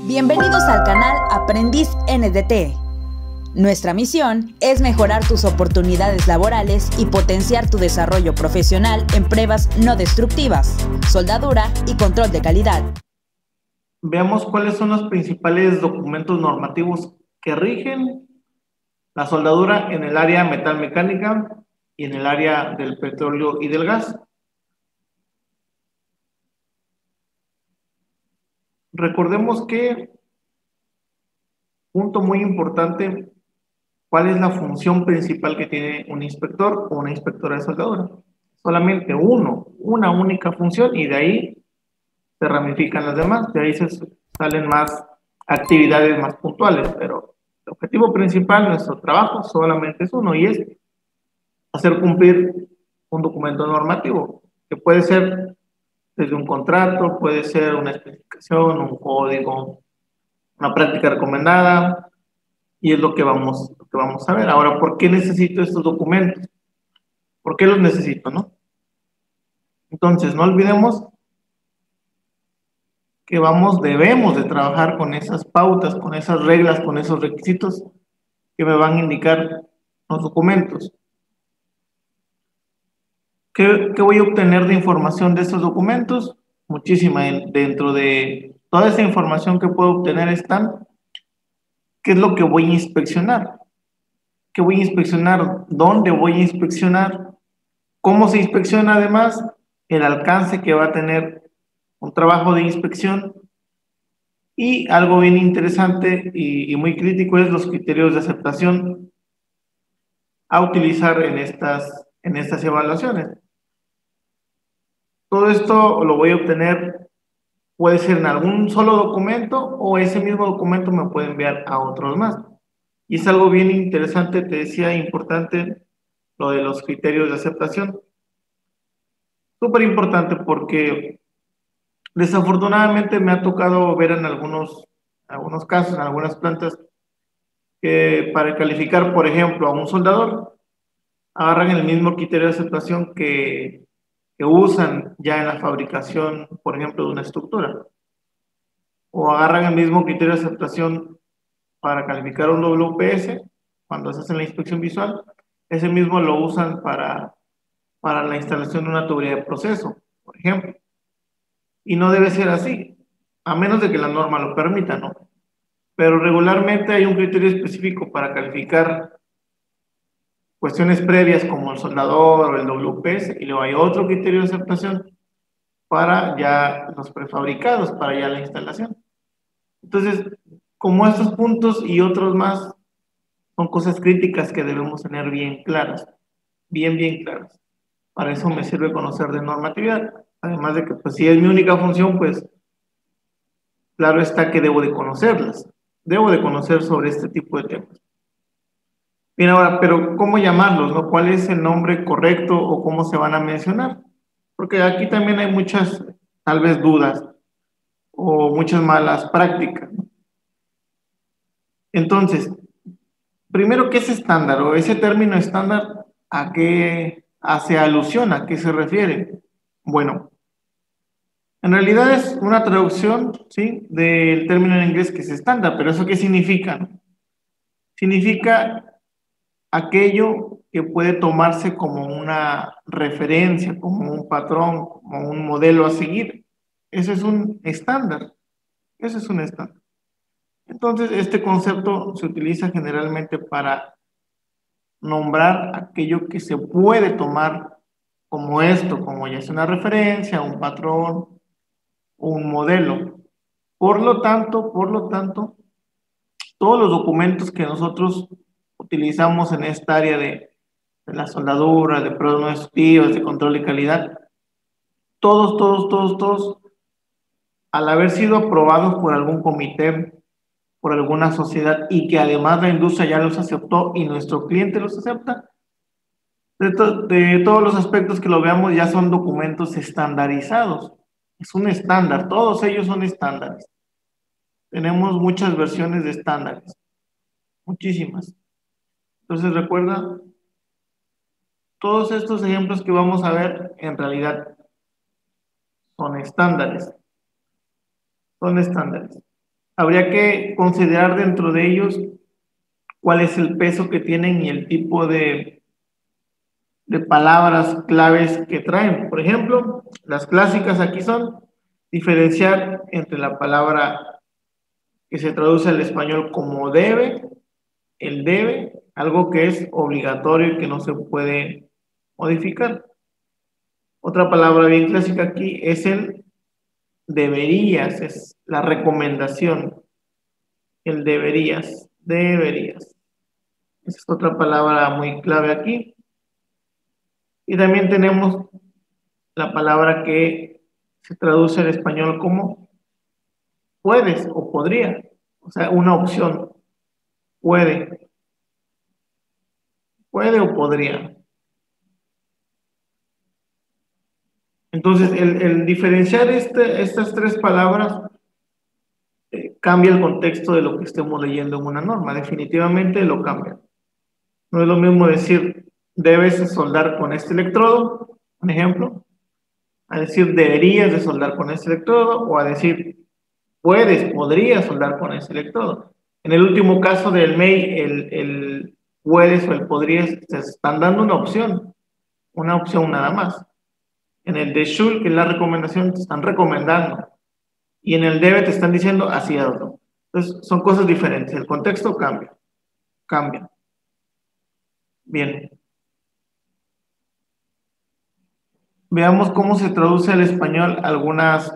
Bienvenidos al canal Aprendiz NDT. Nuestra misión es mejorar tus oportunidades laborales y potenciar tu desarrollo profesional en pruebas no destructivas, soldadura y control de calidad. Veamos cuáles son los principales documentos normativos que rigen la soldadura en el área metalmecánica y en el área del petróleo y del gas. Recordemos que, punto muy importante, ¿cuál es la función principal que tiene un inspector o una inspectora de soldadura? Solamente una única función, y de ahí se ramifican las demás, de ahí se salen más actividades más puntuales, pero el objetivo principal de nuestro trabajo solamente es uno, y es hacer cumplir un documento normativo, que puede ser desde un contrato, puede ser una especificación, un código, una práctica recomendada, y es lo que vamos a ver. Ahora, ¿por qué necesito estos documentos? ¿Por qué los necesito, no? Entonces, no olvidemos que debemos de trabajar con esas pautas, con esas reglas, con esos requisitos que me van a indicar los documentos. ¿Qué voy a obtener de información de estos documentos? Muchísima. Dentro de toda esa información que puedo obtener están, ¿qué es lo que voy a inspeccionar? ¿Qué voy a inspeccionar? ¿Dónde voy a inspeccionar? ¿Cómo se inspecciona además? El alcance que va a tener un trabajo de inspección. Y algo bien interesante y muy crítico es los criterios de aceptación a utilizar en estas evaluaciones. Todo esto lo voy a obtener, puede ser en algún solo documento, o ese mismo documento me puede enviar a otros más. Y es algo bien interesante, te decía, importante, lo de los criterios de aceptación. Súper importante porque desafortunadamente me ha tocado ver en algunos casos, en algunas plantas, que para calificar, por ejemplo, a un soldador, agarran el mismo criterio de aceptación que usan ya en la fabricación, por ejemplo, de una estructura. O agarran el mismo criterio de aceptación para calificar un WPS, cuando se hace la inspección visual, ese mismo lo usan para la instalación de una tubería de proceso, por ejemplo. Y no debe ser así, a menos de que la norma lo permita, ¿no? Pero regularmente hay un criterio específico para calificar cuestiones previas como el soldador o el WPS, y luego hay otro criterio de aceptación para ya los prefabricados, para ya la instalación. Entonces, como estos puntos y otros más son cosas críticas que debemos tener bien claras, bien claras. Para eso me sirve conocer de normatividad, además de que pues si es mi única función, pues claro está que debo de conocerlas, debo de conocer sobre este tipo de temas. Bien, ahora, pero ¿cómo llamarlos, no? ¿Cuál es el nombre correcto o cómo se van a mencionar? Porque aquí también hay muchas, tal vez, dudas o muchas malas prácticas, ¿no? Entonces, primero, ¿qué es estándar? O ese término estándar, ¿a qué hace alusión? ¿A qué se refiere? Bueno, en realidad es una traducción, ¿sí?, del término en inglés que es estándar, pero ¿eso qué significa? Significa aquello que puede tomarse como una referencia, como un patrón, como un modelo a seguir. Eso es un estándar. Eso es un estándar. Entonces, este concepto se utiliza generalmente para nombrar aquello que se puede tomar como esto, como ya es una referencia, un patrón, un modelo. Por lo tanto, todos los documentos que nosotros utilizamos en esta área de la soldadura, de pruebas no destructivas, de control de calidad, todos, al haber sido aprobados por algún comité, por alguna sociedad, y que además la industria ya los aceptó y nuestro cliente los acepta, de todos los aspectos que lo veamos ya son documentos estandarizados. Es un estándar, todos ellos son estándares. Tenemos muchas versiones de estándares, muchísimas. Entonces recuerda, todos estos ejemplos que vamos a ver en realidad son estándares. Son estándares. habría que considerar dentro de ellos cuál es el peso que tienen y el tipo de palabras claves que traen. Por ejemplo, las clásicas aquí son diferenciar entre la palabra que se traduce al español como debe, el debe, algo que es obligatorio y que no se puede modificar. Otra palabra bien clásica aquí es el deberías, es la recomendación, el deberías, deberías. Esa es otra palabra muy clave aquí. Y también tenemos la palabra que se traduce al español como puedes o podría, o sea, una opción, puede, puede o podría. Entonces, el diferenciar estas tres palabras cambia el contexto de lo que estemos leyendo en una norma, definitivamente lo cambia. No es lo mismo decir, debes soldar con este electrodo, un ejemplo, a decir, deberías de soldar con este electrodo, o a decir, puedes, podrías soldar con este electrodo. En el último caso del MEI, el puedes o el podrías, te están dando una opción nada más. En el de should, que es la recomendación, te están recomendando. Y en el debe te están diciendo así hazlo. Entonces, son cosas diferentes. El contexto cambia. Cambia. Bien. Veamos cómo se traduce al español algunas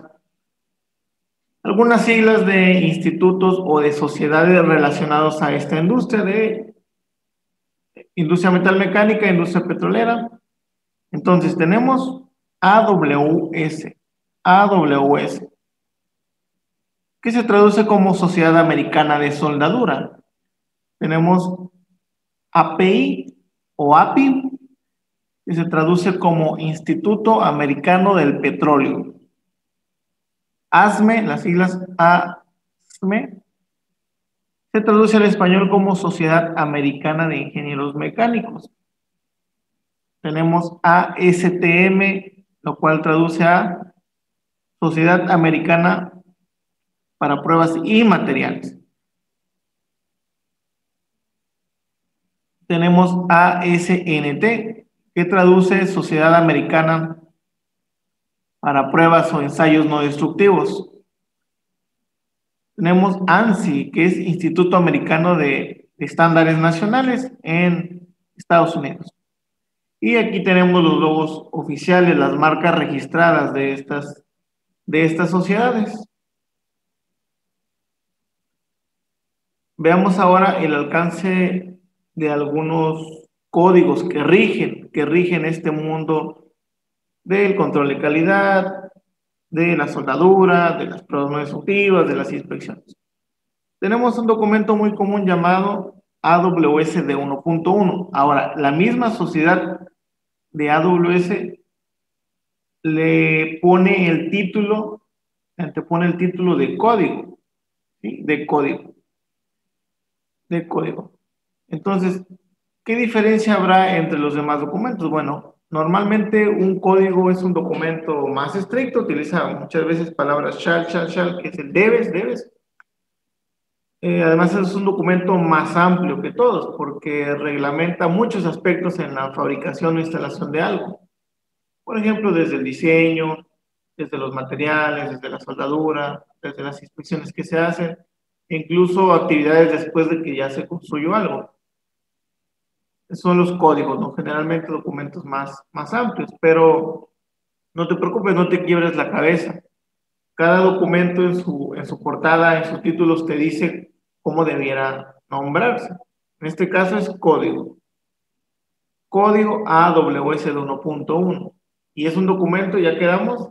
siglas de institutos o de sociedades relacionados a esta industria de industria metalmecánica, industria petrolera. Entonces tenemos AWS, AWS, que se traduce como Sociedad Americana de Soldadura. Tenemos API o API, que se traduce como Instituto Americano del Petróleo. ASME, las siglas ASME, se traduce al español como Sociedad Americana de Ingenieros Mecánicos. Tenemos ASTM, lo cual traduce a Sociedad Americana para Pruebas y Materiales. Tenemos ASNT, que traduce Sociedad Americana para Pruebas o Ensayos No Destructivos. Tenemos ANSI, que es Instituto Americano de Estándares Nacionales en Estados Unidos. Y aquí tenemos los logos oficiales, las marcas registradas de estas sociedades. Veamos ahora el alcance de algunos códigos que rigen este mundo del control de calidad, de la soldadura, de las pruebas no destructivas, de las inspecciones. Tenemos un documento muy común llamado AWSD 1.1. Ahora, la misma sociedad de AWS le pone el título, antepone el título de código, ¿sí? De código. Entonces, ¿qué diferencia habrá entre los demás documentos? Bueno, normalmente un código es un documento más estricto, utiliza muchas veces palabras shall, que es el debes. Además es un documento más amplio que todos, porque reglamenta muchos aspectos en la fabricación o instalación de algo. Por ejemplo, desde el diseño, desde los materiales, desde la soldadura, desde las inspecciones que se hacen, e incluso actividades después de que ya se construyó algo. Son los códigos, ¿no? Generalmente documentos más amplios, pero no te preocupes, no te quiebres la cabeza. Cada documento en su portada, en sus títulos, te dice cómo debiera nombrarse. En este caso es código. Código AWS de 1.1. Y es un documento, ya quedamos,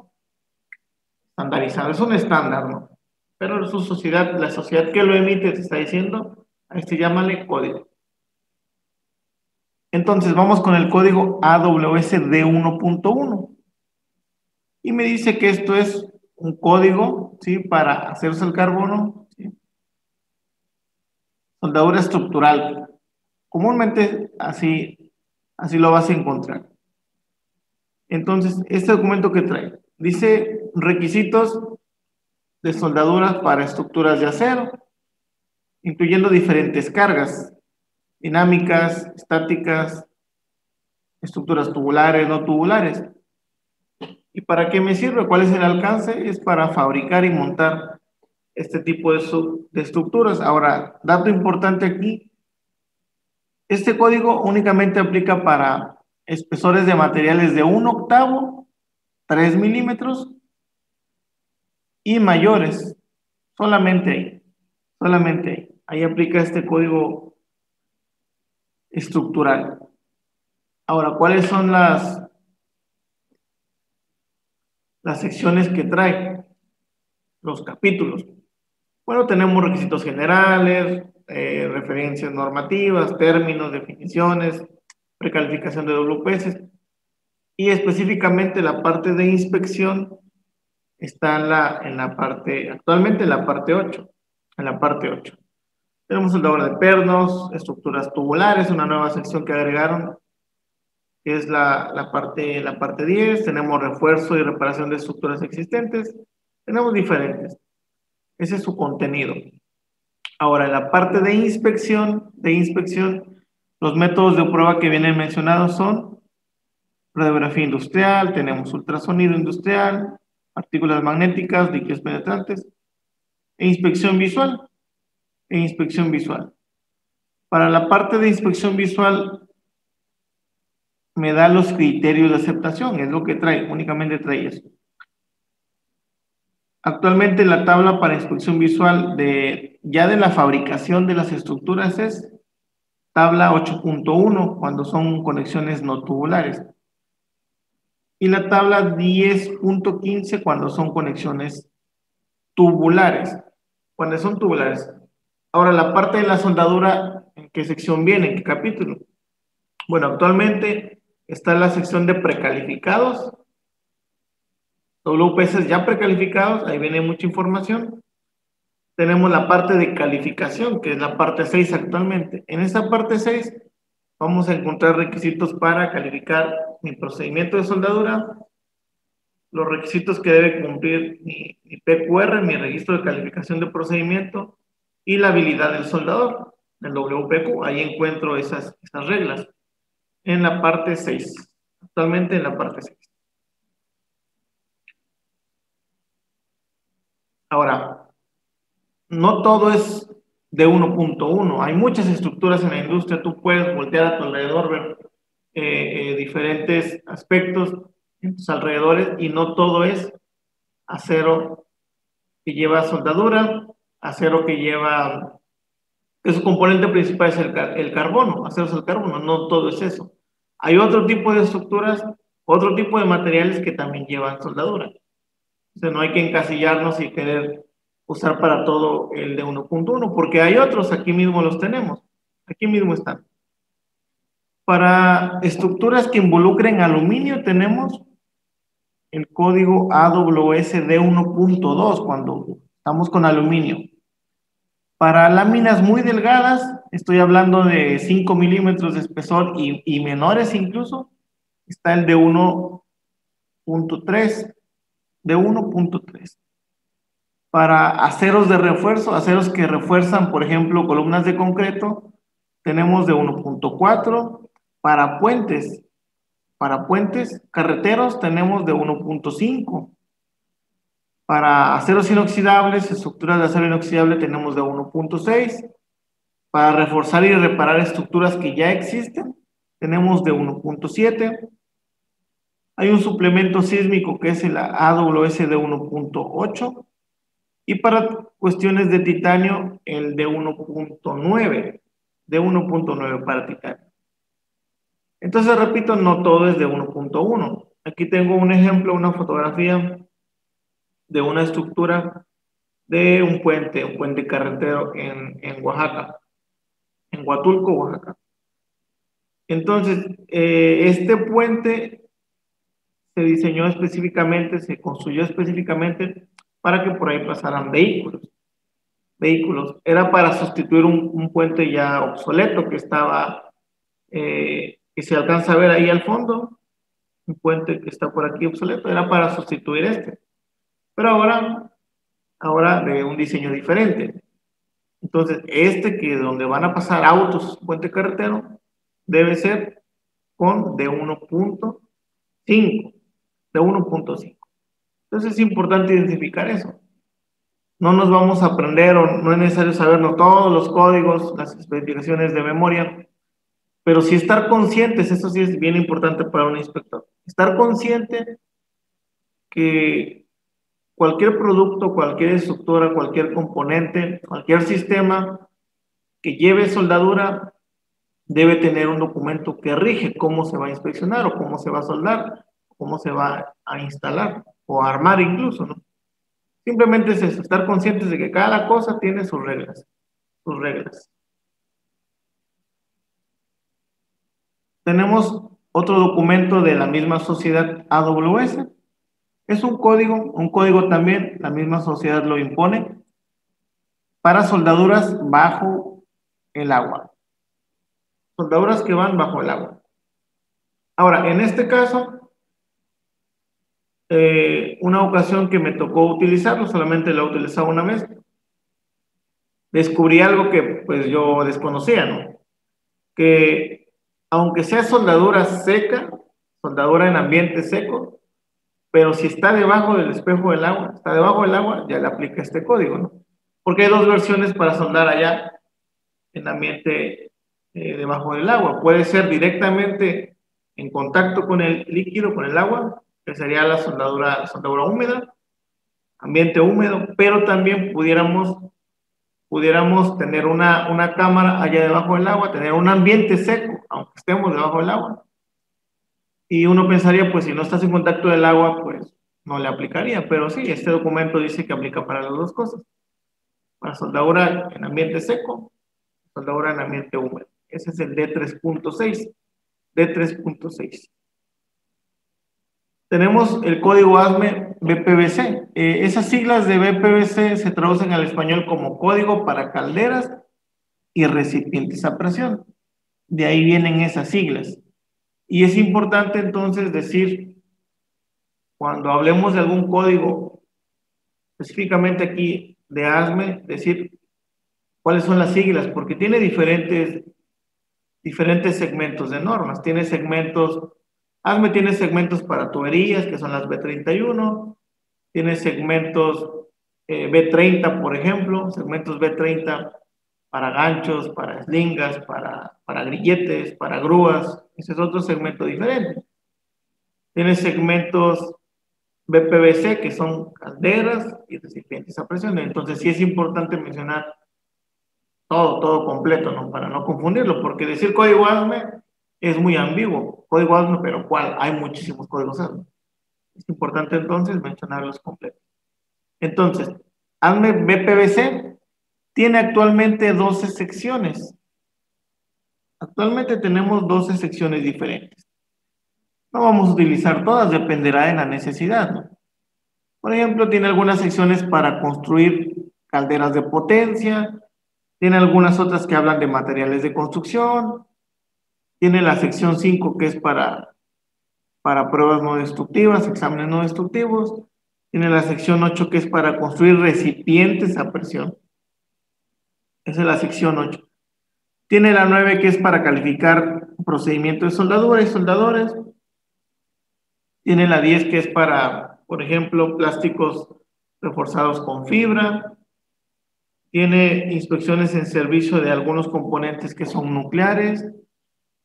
estandarizado. Es un estándar, ¿no? Pero su sociedad, la sociedad que lo emite te está diciendo, a este llámale código. Entonces vamos con el código AWS de 1.1. Y me dice que esto es un código, ¿sí? Para hacerse el carbono, ¿sí? Soldadura estructural. Comúnmente así lo vas a encontrar. Entonces, este documento que trae, dice requisitos de soldaduras para estructuras de acero, incluyendo diferentes cargas, dinámicas, estáticas, estructuras tubulares, no tubulares. ¿Y para qué me sirve? ¿Cuál es el alcance? Es para fabricar y montar este tipo de estructuras. Ahora, dato importante aquí, este código únicamente aplica para espesores de materiales de 1/8, 3 milímetros y mayores. Solamente ahí, solamente ahí. Ahí aplica este código estructural. Ahora, ¿cuáles son las secciones que trae? Los capítulos. Bueno, tenemos requisitos generales, referencias normativas, términos, definiciones, precalificación de WPS y específicamente la parte de inspección está actualmente en la parte 8. En la parte 8. Tenemos soldadura de pernos, estructuras tubulares, una nueva sección que agregaron, que es la parte 10. Tenemos refuerzo y reparación de estructuras existentes. Tenemos diferentes. Ese es su contenido. Ahora, en la parte de inspección, los métodos de prueba que vienen mencionados son radiografía industrial, tenemos ultrasonido industrial, partículas magnéticas, líquidos penetrantes, e inspección visual. Para la parte de inspección visual, me da los criterios de aceptación, es lo que trae, únicamente trae eso. Actualmente la tabla para inspección visual ya de la fabricación de las estructuras es tabla 8.1 cuando son conexiones no tubulares y la tabla 10.15 cuando son conexiones tubulares. Cuando son tubulares. Ahora, la parte de la soldadura, ¿en qué sección viene? ¿En qué capítulo? Bueno, actualmente está la sección de precalificados, WPS ya precalificados, ahí viene mucha información. Tenemos la parte de calificación, que es la parte 6 actualmente. En esta parte 6 vamos a encontrar requisitos para calificar mi procedimiento de soldadura, los requisitos que debe cumplir mi PQR, mi registro de calificación de procedimiento, y la habilidad del soldador, el WPQ. Ahí encuentro esas reglas en la parte 6, actualmente en la parte 6. Ahora, no todo es de 1.1, hay muchas estructuras en la industria, tú puedes voltear a tu alrededor, ver diferentes aspectos en tus alrededores y no todo es acero que lleva soldadura, acero que su componente principal es el carbono, acero es el carbono, no todo es eso. Hay otro tipo de estructuras, otro tipo de materiales que también llevan soldadura. O sea, no hay que encasillarnos y querer usar para todo el de 1.1, porque hay otros, aquí mismo los tenemos, aquí mismo están. Para estructuras que involucren aluminio tenemos el código AWSD 1.2 cuando estamos con aluminio. Para láminas muy delgadas, estoy hablando de 5 milímetros de espesor y menores incluso, está el de 1.3, de 1.3. Para aceros de refuerzo, aceros que refuerzan, por ejemplo, columnas de concreto, tenemos de 1.4. Para puentes carreteros, tenemos de 1.5. Para aceros inoxidables, estructuras de acero inoxidable, tenemos de 1.6. Para reforzar y reparar estructuras que ya existen, tenemos de 1.7. Hay un suplemento sísmico que es el AWS de 1.8. Y para cuestiones de titanio, el de 1.9. De 1.9 para titanio. Entonces, repito, no todo es de 1.1. Aquí tengo un ejemplo, una fotografía de una estructura de un puente carretero en Oaxaca, en Huatulco, Oaxaca. Entonces, este puente se diseñó específicamente, se construyó específicamente para que por ahí pasaran vehículos. Era para sustituir un puente ya obsoleto que estaba, que se alcanza a ver ahí al fondo, un puente que está por aquí obsoleto, era para sustituir este. Pero ahora ahora de un diseño diferente. Entonces, que donde van a pasar autos, puente carretero, debe ser con de 1.5, de 1.5. Entonces es importante identificar eso. No nos vamos a aprender o no es necesario sabernos todos los códigos, las especificaciones de memoria, pero sí estar conscientes, eso sí es bien importante para un inspector, estar consciente que cualquier producto, cualquier estructura, cualquier componente, cualquier sistema que lleve soldadura debe tener un documento que rige cómo se va a inspeccionar o cómo se va a soldar, cómo se va a instalar o a armar incluso, ¿no? Simplemente es eso, estar conscientes de que cada cosa tiene sus reglas, sus reglas. Tenemos otro documento de la misma sociedad AWS. Es un código también, la misma sociedad lo impone, para soldaduras bajo el agua. Soldaduras que van bajo el agua. Ahora, en este caso, una ocasión que me tocó utilizarlo, solamente lo he utilizado una vez, descubrí algo que pues yo desconocía, ¿no? Que aunque sea soldadura seca, soldadura en ambiente seco, pero si está debajo del espejo del agua, está debajo del agua, ya le aplica este código, ¿no? Porque hay dos versiones para soldar allá en ambiente debajo del agua. Puede ser directamente en contacto con el líquido, con el agua, que sería la soldadura húmeda, ambiente húmedo, pero también pudiéramos tener una cámara allá debajo del agua, tener un ambiente seco, aunque estemos debajo del agua. Y uno pensaría, pues si no estás en contacto del agua, pues no le aplicaría, pero sí, este documento dice que aplica para las dos cosas, para soldadura en ambiente seco, soldadura en ambiente húmedo. Ese es el D3.6. D3.6. Tenemos el código ASME BPBC. Esas siglas de BPBC se traducen al español como código para calderas y recipientes a presión. De ahí vienen esas siglas. Y es importante entonces decir, cuando hablemos de algún código, específicamente aquí de ASME, decir cuáles son las siglas, porque tiene diferentes segmentos de normas. Tiene segmentos, ASME tiene segmentos para tuberías, que son las B31, tiene segmentos B30, por ejemplo, segmentos B30 para ganchos, para slingas, para grilletes, para grúas. Ese es otro segmento diferente. Tiene segmentos BPBC, que son calderas y recipientes a presión. Entonces sí es importante mencionar todo completo, ¿no? Para no confundirlo, porque decir código ASME es muy ambiguo. Código ASME, pero ¿cuál? Hay muchísimos códigos ASME. Es importante entonces mencionarlos completos. Entonces, ASME BPBC tiene actualmente 12 secciones. Actualmente tenemos 12 secciones diferentes. No vamos a utilizar todas, dependerá de la necesidad, ¿no? Por ejemplo, tiene algunas secciones para construir calderas de potencia, tiene algunas otras que hablan de materiales de construcción, tiene la sección 5 que es para pruebas no destructivas, exámenes no destructivos, tiene la sección 8 que es para construir recipientes a presión. Esa es la sección 8. Tiene la 9 que es para calificar procedimientos de soldadura y soldadores. Tiene la 10 que es para, por ejemplo, plásticos reforzados con fibra. Tiene inspecciones en servicio de algunos componentes que son nucleares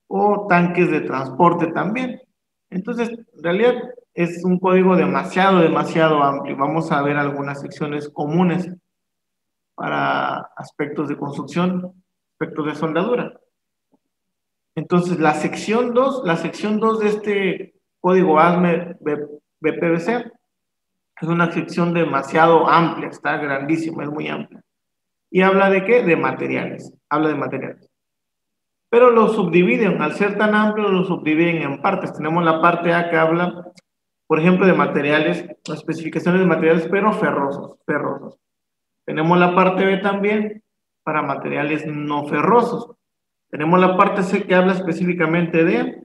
o tanques de transporte también. Entonces, en realidad es un código demasiado amplio. Vamos a ver algunas secciones comunes para aspectos de construcción, aspectos de soldadura. Entonces, la sección 2 de este código ASME BPBC es una sección demasiado amplia, está grandísima, es muy amplia. ¿Y habla de qué? De materiales, habla de materiales. Pero lo subdividen, al ser tan amplio, lo subdividen en partes. Tenemos la parte A que habla, por ejemplo, de materiales, especificaciones de materiales, pero ferrosos. Tenemos la parte B también para materiales no ferrosos. Tenemos la parte C que habla específicamente de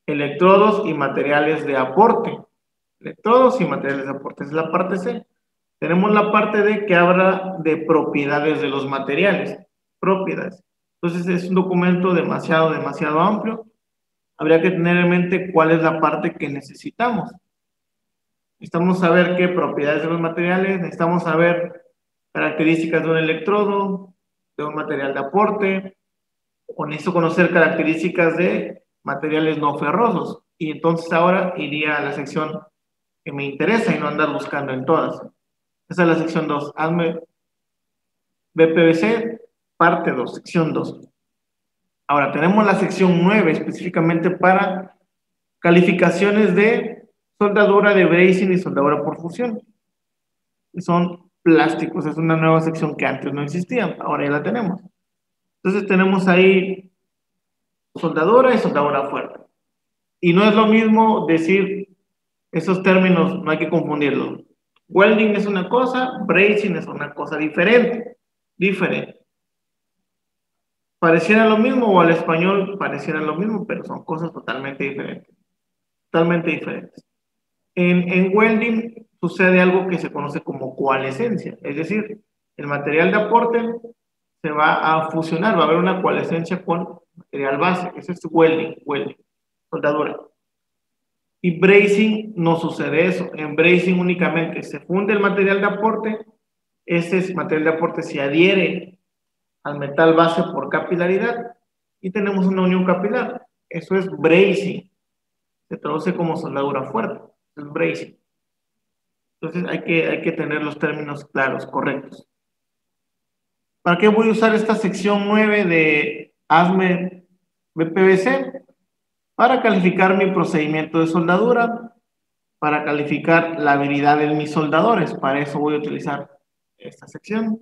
electrodos y materiales de aporte. Electrodos y materiales de aporte, es la parte C. Tenemos la parte D que habla de propiedades de los materiales, propiedades. Entonces es un documento demasiado amplio. Habría que tener en mente cuál es la parte que necesitamos. Necesitamos saber qué propiedades de los materiales, necesitamos saber características de un electrodo, de un material de aporte, o necesito conocer características de materiales no ferrosos. Y entonces ahora iría a la sección que me interesa y no andar buscando en todas. Esa es la sección 2. Hazme BPBC, parte 2, sección 2. Ahora tenemos la sección 9 específicamente para calificaciones de soldadura de bracing y soldadura por fusión. Son plásticos, es una nueva sección que antes no existía, ahora ya la tenemos. Entonces tenemos ahí soldadura y soldadura fuerte. Y no es lo mismo decir esos términos, no hay que confundirlos. Welding es una cosa, bracing es una cosa diferente. Pareciera lo mismo o al español pareciera lo mismo, pero son cosas totalmente diferentes. Totalmente diferentes. En welding sucede algo que se conoce como coalescencia, es decir, el material de aporte se va a fusionar, va a haber una coalescencia con material base, eso es welding, soldadura. Y bracing no sucede eso, en bracing únicamente se funde el material de aporte, ese material de aporte se adhiere al metal base por capilaridad y tenemos una unión capilar, eso es bracing, se traduce como soldadura fuerte, es bracing. Entonces hay que tener los términos claros, correctos. ¿Para qué voy a usar esta sección 9 de ASME BPBC? Para calificar mi procedimiento de soldadura, para calificar la habilidad de mis soldadores. Para eso voy a utilizar esta sección.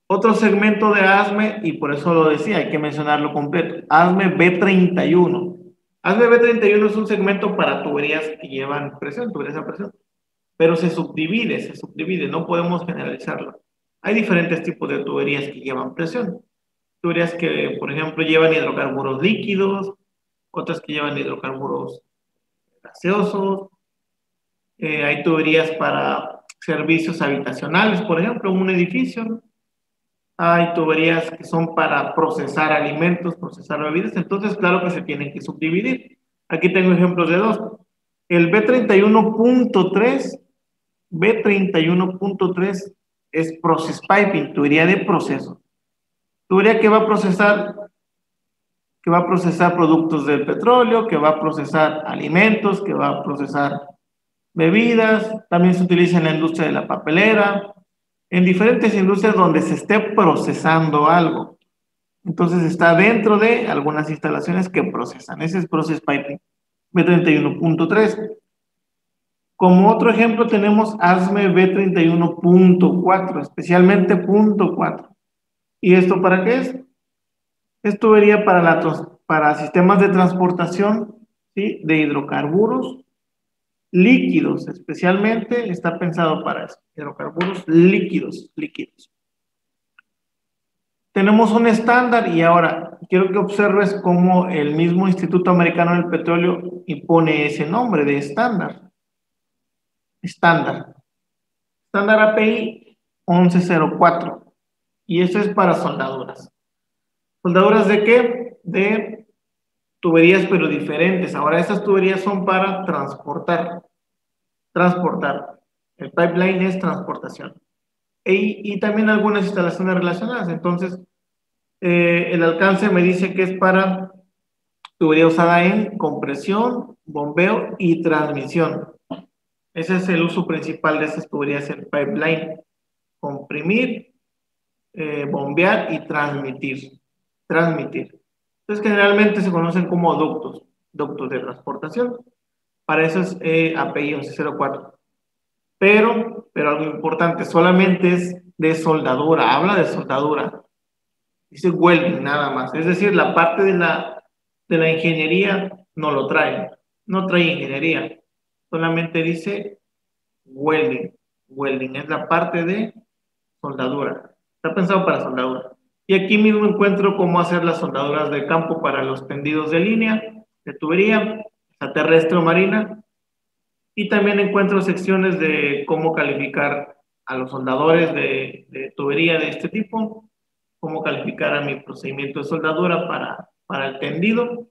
Otro segmento de ASME, y por eso lo decía, hay que mencionarlo completo, ASME B31. ASME B31 es un segmento para tuberías que llevan presión, tuberías a presión, pero se subdivide, no podemos generalizarlo. Hay diferentes tipos de tuberías que llevan presión. Tuberías que, por ejemplo, llevan hidrocarburos líquidos, otras que llevan hidrocarburos gaseosos. Hay tuberías para servicios habitacionales, por ejemplo, en un edificio. Hay tuberías que son para procesar alimentos, procesar bebidas, entonces claro que se tienen que subdividir. Aquí tengo ejemplos de dos. El B31.3 es Process Piping, tubería de proceso. Tubería que va a procesar productos del petróleo, que va a procesar alimentos, que va a procesar bebidas, también se utiliza en la industria de la papelera, en diferentes industrias donde se esté procesando algo. Entonces está dentro de algunas instalaciones que procesan. Ese es Process Piping, B31.3. Como otro ejemplo tenemos ASME B31.4, especialmente punto 4. ¿Y esto para qué es? Es tubería para sistemas de transportación, ¿sí?, de hidrocarburos líquidos, especialmente está pensado para eso, hidrocarburos líquidos. Tenemos un estándar y ahora quiero que observes cómo el mismo Instituto Americano del Petróleo impone ese nombre de estándar. Estándar API 1104. Y eso es para soldaduras. ¿Soldaduras de qué? De tuberías, pero diferentes. Ahora, estas tuberías son para transportar. El pipeline es transportación. Y también algunas instalaciones relacionadas. Entonces, el alcance me dice que es para tubería usada en compresión, bombeo y transmisión. Ese es el uso principal de estas tuberías en pipeline. Comprimir, bombear y transmitir. Entonces, generalmente se conocen como ductos de transportación. Para eso es API 1104. Pero algo importante, solamente es de soldadura, habla de soldadura. Dice welding nada más. Es decir, la parte de la ingeniería no lo trae. No trae ingeniería. Solamente dice welding. Welding es la parte de soldadura. Está pensado para soldadura. Y aquí mismo encuentro cómo hacer las soldaduras de campo para los tendidos de línea, de tubería, terrestre o marina. Y también encuentro secciones de cómo calificar a los soldadores de tubería de este tipo, cómo calificar a mi procedimiento de soldadura para el tendido,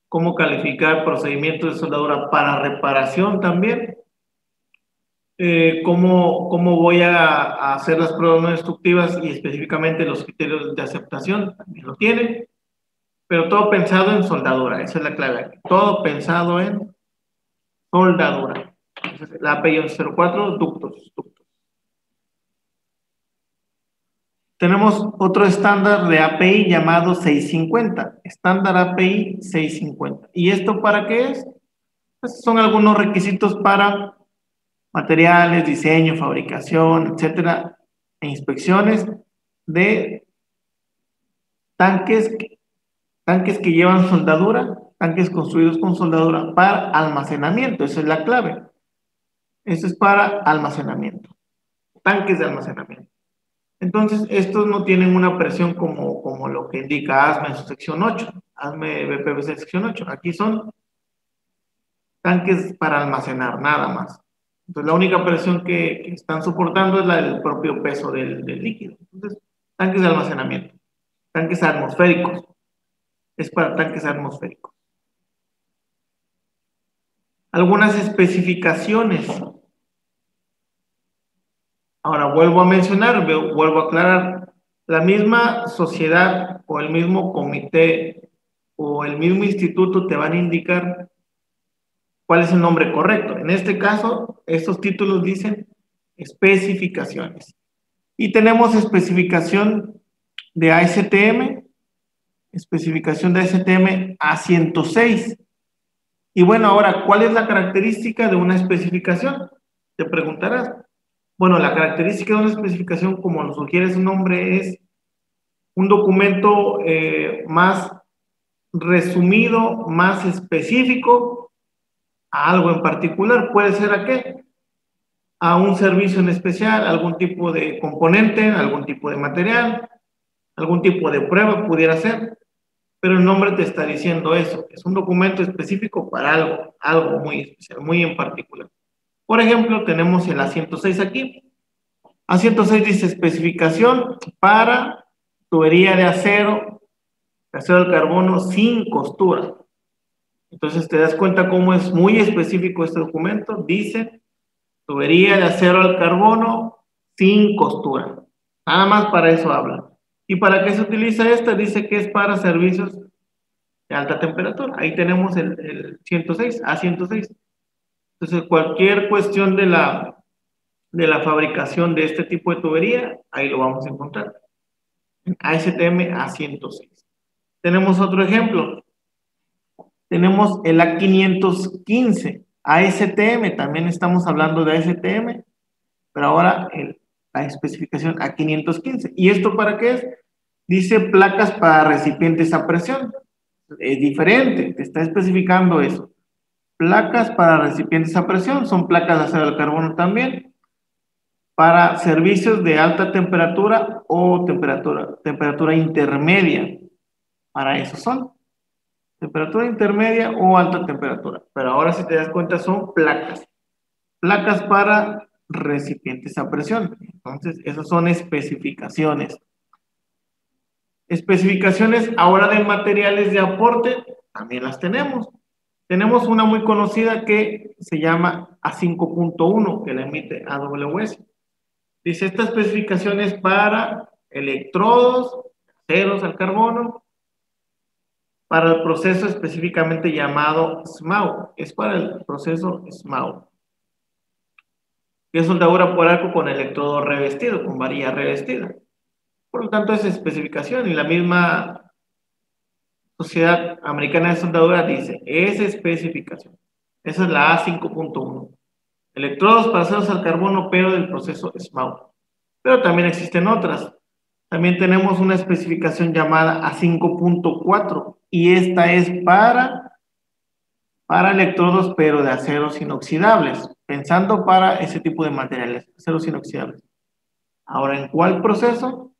cómo calificar procedimientos de soldadura para reparación también, cómo voy a hacer las pruebas no destructivas y específicamente los criterios de aceptación, también lo tienen, pero todo pensado en soldadura, esa es la clave, todo pensado en soldadura. Entonces, la API 1104, ductos. Tenemos otro estándar de API llamado 650, estándar API 650. ¿Y esto para qué es? Pues son algunos requisitos para materiales, diseño, fabricación, etcétera, e inspecciones de tanques, tanques que llevan soldadura, tanques construidos con soldadura para almacenamiento, esa es la clave. Eso es para almacenamiento, tanques de almacenamiento. Entonces, estos no tienen una presión como lo que indica ASME en su sección 8, ASME BPVC sección 8. Aquí son tanques para almacenar, nada más. Entonces, la única presión que están soportando es la del propio peso del líquido. Entonces, tanques de almacenamiento, tanques atmosféricos, es para tanques atmosféricos. Algunas especificaciones. Ahora, vuelvo a mencionar, vuelvo a aclarar, la misma sociedad o el mismo comité o el mismo instituto te van a indicar cuál es el nombre correcto. En este caso, estos títulos dicen especificaciones. Y tenemos especificación de ASTM, especificación de ASTM A106. Y bueno, ahora, ¿cuál es la característica de una especificación? Te preguntarás. Bueno, la característica de una especificación, como lo sugiere su nombre, es un documento más resumido, más específico a algo en particular. ¿Puede ser a qué? A un servicio en especial, algún tipo de componente, algún tipo de material, algún tipo de prueba pudiera ser, pero el nombre te está diciendo eso. Es un documento específico para algo muy especial, muy en particular. Por ejemplo, tenemos el A106 aquí. A106 dice especificación para tubería de acero al carbono sin costura. Entonces te das cuenta cómo es muy específico este documento. Dice tubería de acero al carbono sin costura. Nada más para eso habla. ¿Y para qué se utiliza esta? Dice que es para servicios de alta temperatura. Ahí tenemos el 106, A106. Entonces cualquier cuestión de la fabricación de este tipo de tubería, ahí lo vamos a encontrar. ASTM A106. Tenemos otro ejemplo. Tenemos el A515, ASTM, también estamos hablando de ASTM, pero ahora la especificación A515. ¿Y esto para qué es? Dice placas para recipientes a presión. Es diferente, te está especificando eso. Placas para recipientes a presión, son placas de acero al carbono también, para servicios de alta temperatura o temperatura intermedia. Para eso son. Temperatura intermedia o alta temperatura. Pero ahora si te das cuenta son placas. Placas para recipientes a presión. Entonces, esas son especificaciones. Especificaciones ahora de materiales de aporte, también las tenemos. Tenemos una muy conocida que se llama A5.1, que la emite AWS. Dice, esta especificación es para electrodos, aceros al carbono, para el proceso específicamente llamado SMAU. Es para el proceso SMAU. Que es soldadura por arco con electrodo revestido, con varilla revestida. Por lo tanto, es especificación y la misma Sociedad Americana de Soldadura dice, es especificación. Esa es la A5.1. Electrodos para aceros al carbono, pero del proceso SMAU. Pero también existen otras. También tenemos una especificación llamada A5.4 y esta es para electrodos, pero de aceros inoxidables, pensando para ese tipo de materiales, aceros inoxidables. Ahora, ¿en cuál proceso?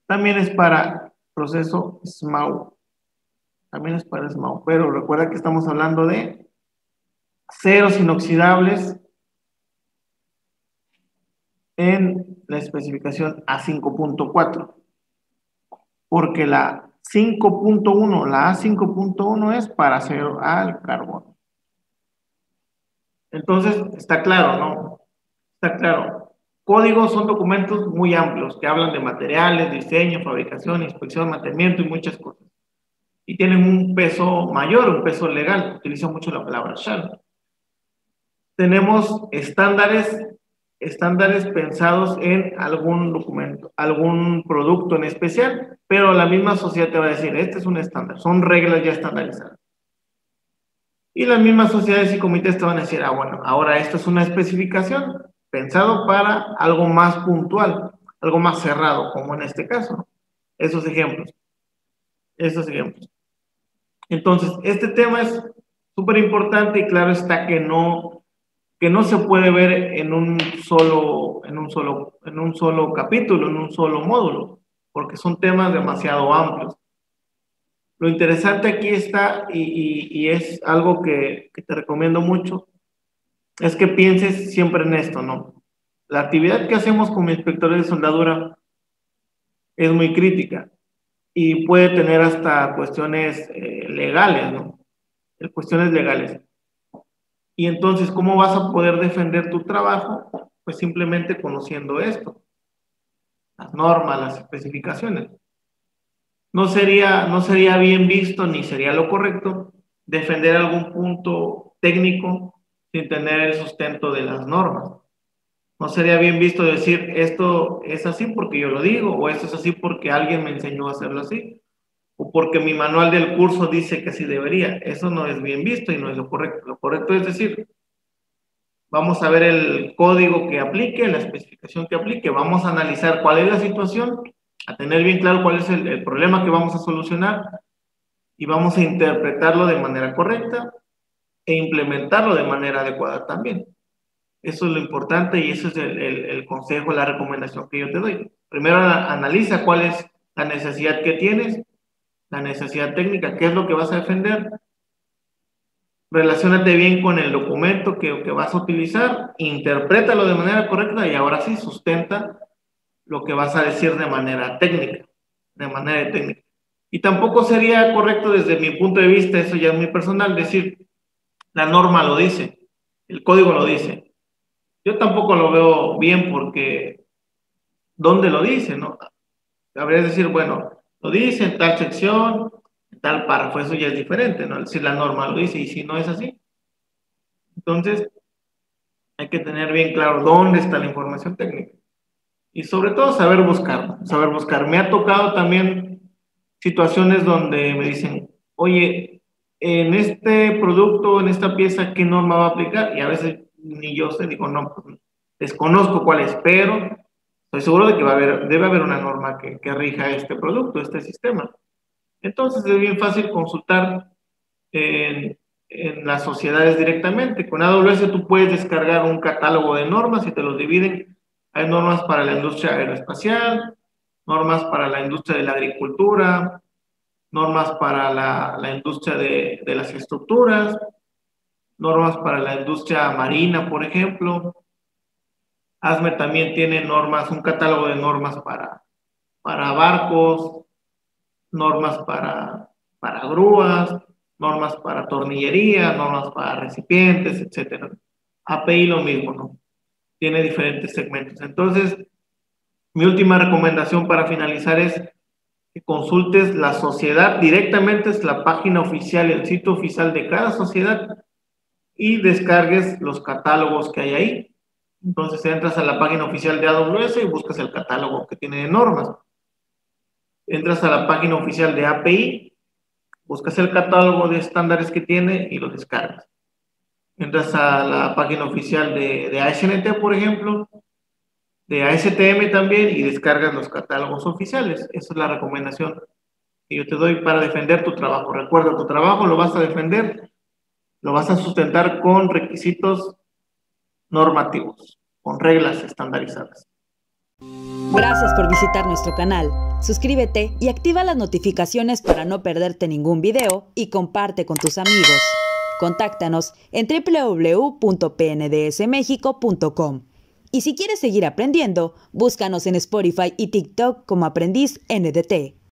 También es para proceso SMAU. También es para SMAU, pero recuerda que estamos hablando de aceros inoxidables en la especificación A5.4, porque la 5.1, la A5.1 es para acero al carbono. Entonces, está claro, ¿no? Está claro. Códigos son documentos muy amplios que hablan de materiales, diseño, fabricación, inspección, mantenimiento y muchas cosas. Y tienen un peso mayor, un peso legal. Utiliza mucho la palabra shall. Tenemos estándares pensados en algún documento, algún producto en especial, pero la misma sociedad te va a decir, este es un estándar, son reglas ya estandarizadas. Y las mismas sociedades y comités te van a decir, bueno, ahora esto es una especificación pensado para algo más puntual, algo más cerrado, como en este caso. Esos ejemplos. Entonces, este tema es súper importante y claro está que no se puede ver en un solo capítulo, en un solo módulo, porque son temas demasiado amplios. Lo interesante aquí está, y es algo que te recomiendo mucho, es que pienses siempre en esto, ¿no? La actividad que hacemos como inspectores de soldadura es muy crítica y puede tener hasta cuestiones legales, ¿no? Cuestiones legales. Y entonces, ¿cómo vas a poder defender tu trabajo? Pues simplemente conociendo esto, las normas, las especificaciones. No sería bien visto ni sería lo correcto defender algún punto técnico sin tener el sustento de las normas. No sería bien visto decir esto es así porque yo lo digo, o esto es así porque alguien me enseñó a hacerlo así, o porque mi manual del curso dice que así debería. Eso no es bien visto y no es lo correcto. Lo correcto es decir, vamos a ver el código que aplique, la especificación que aplique, vamos a analizar cuál es la situación, a tener bien claro cuál es el problema que vamos a solucionar y vamos a interpretarlo de manera correcta e implementarlo de manera adecuada también. Eso es lo importante y eso es el consejo, la recomendación que yo te doy. Primero analiza cuál es la necesidad que tienes, la necesidad técnica, qué es lo que vas a defender. Relaciónate bien con el documento que vas a utilizar, interprétalo de manera correcta y ahora sí sustenta lo que vas a decir de manera técnica, Y tampoco sería correcto desde mi punto de vista, eso ya es muy personal, decir, la norma lo dice, el código lo dice. Yo tampoco lo veo bien porque, ¿dónde lo dice, no? Habría que decir, bueno, lo dice en tal sección, en tal párrafo, eso ya es diferente, ¿no? Es decir, la norma lo dice y si no es así. Entonces, hay que tener bien claro dónde está la información técnica. Y sobre todo saber buscar, saber buscar. Me ha tocado también situaciones donde me dicen, oye, en este producto, en esta pieza, ¿qué norma va a aplicar? Y a veces ni yo sé, digo, no, pues, desconozco cuál es, pero estoy seguro de que debe haber una norma que rija este producto, este sistema. Entonces es bien fácil consultar en las sociedades directamente. Con AWS tú puedes descargar un catálogo de normas y te los dividen. Hay normas para la industria aeroespacial, normas para la industria de la agricultura, normas para la industria de las estructuras, normas para la industria marina, por ejemplo. ASME también tiene normas, un catálogo de normas para barcos, normas para grúas, normas para tornillería, normas para recipientes, etc. API lo mismo, ¿no? Tiene diferentes segmentos. Entonces, mi última recomendación para finalizar es que consultes la sociedad directamente, es la página oficial, el sitio oficial de cada sociedad y descargues los catálogos que hay ahí. Entonces entras a la página oficial de AWS y buscas el catálogo que tiene de normas. Entras a la página oficial de API, buscas el catálogo de estándares que tiene y lo descargas. Entras a la página oficial de ASNT, por ejemplo, de ASTM también y descargas los catálogos oficiales. Esa es la recomendación que yo te doy para defender tu trabajo. Recuerda, tu trabajo lo vas a defender, lo vas a sustentar con requisitos normativos, con reglas estandarizadas. Gracias por visitar nuestro canal. Suscríbete y activa las notificaciones para no perderte ningún video y comparte con tus amigos. Contáctanos en www.pndsmexico.com. Y si quieres seguir aprendiendo, búscanos en Spotify y TikTok como Aprendiz NDT.